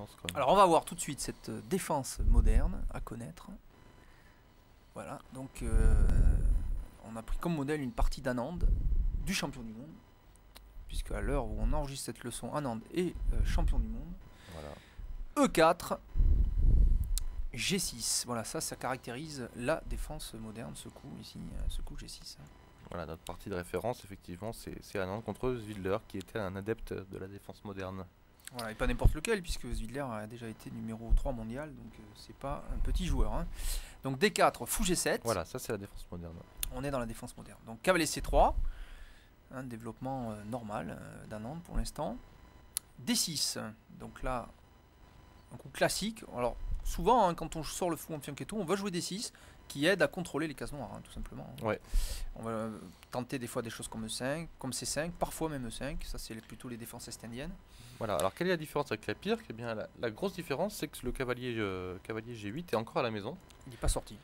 d'expérience quand même. Alors on va voir tout de suite cette défense moderne à connaître. Voilà, donc on a pris comme modèle une partie d'Anand, du champion du monde, puisque à l'heure où on enregistre cette leçon, Anand est champion du monde. Voilà. E4, G6, voilà, ça caractérise la défense moderne, ce coup ici, ce coup G6. Voilà, notre partie de référence, effectivement, c'est Anand contre Zwiedler, qui était un adepte de la défense moderne. Voilà, et pas n'importe lequel, puisque Zwiedler a déjà été numéro 3 mondial, donc c'est pas un petit joueur. Hein. Donc D4, fou G7. Voilà, ça c'est la défense moderne. On est dans la défense moderne. Donc cavalier C3, un développement normal d'Anand pour l'instant. D6, donc là, un coup classique. Alors souvent, hein, quand on sort le fou en fianchetto, on va jouer D6, qui aide à contrôler les cases noires, hein, tout simplement. Ouais. On va tenter des fois des choses comme E5, comme C5, parfois même E5. Ça, c'est plutôt les défenses est-indiennes. Voilà, alors quelle est la différence avec la pire? Eh bien, la grosse différence, c'est que le cavalier G8 est encore à la maison. Il n'est pas sorti.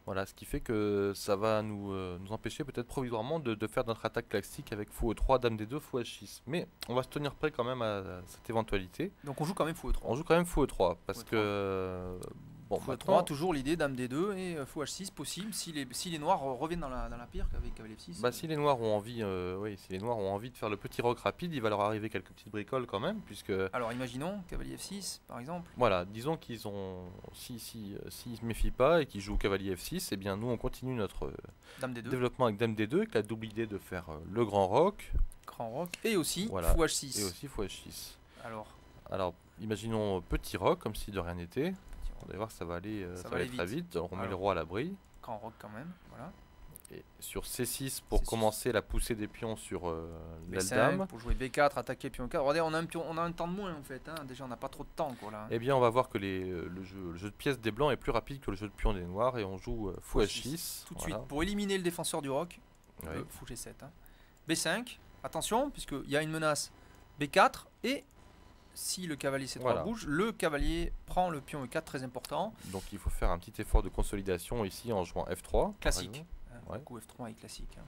Voilà, ce qui fait que ça va nous empêcher peut-être provisoirement de faire notre attaque classique avec fou E3, dame D2, fou H6. Mais on va se tenir prêt quand même à cette éventualité. Donc on joue quand même fou E3. On joue quand même fou E3 parce Fou E3. que... Bon, Fou maintenant, E3, toujours l'idée dame D2 et fou H6 possible si les noirs reviennent dans la pire avec cavalier F6. bah, si les noirs ont envie, si les noirs ont envie de faire le petit rock rapide, il va leur arriver quelques petites bricoles quand même, puisque Alors imaginons cavalier F6 par exemple. voilà, disons qu'ils ont, s'ils se méfient pas et qu'ils jouent cavalier F6, et bien nous on continue notre Dame D2, développement avec dame D2, avec la double idée de faire le grand rock, grand rock et aussi voilà, fou H6. et aussi fou H6. Alors Imaginons petit rock comme si de rien n'était. On va voir que ça va aller, ça va aller très vite. Alors, on met le roi à l'abri. grand rock quand même, voilà. Et sur C6 pour C6. commencer la poussée des pions sur l'aile B5 dame. pour jouer B4, attaquer pion 4. Regardez, on a un temps de moins en fait. Hein. Déjà, on n'a pas trop de temps quoi là. Eh bien, on va voir que le jeu de pièces des blancs est plus rapide que le jeu de pions des noirs et on joue fou H6. Tout de voilà. suite pour éliminer le défenseur du rock. Oui. Fou G7. Hein. B5, attention, puisqu'il y a une menace B4 et si le cavalier C3 Voilà. bouge, le cavalier prend le pion E4, très important. Donc il faut faire un petit effort de consolidation ici en jouant F3. par Classique. exemple. Hein, Ouais. Le coup F3 est classique. Hein.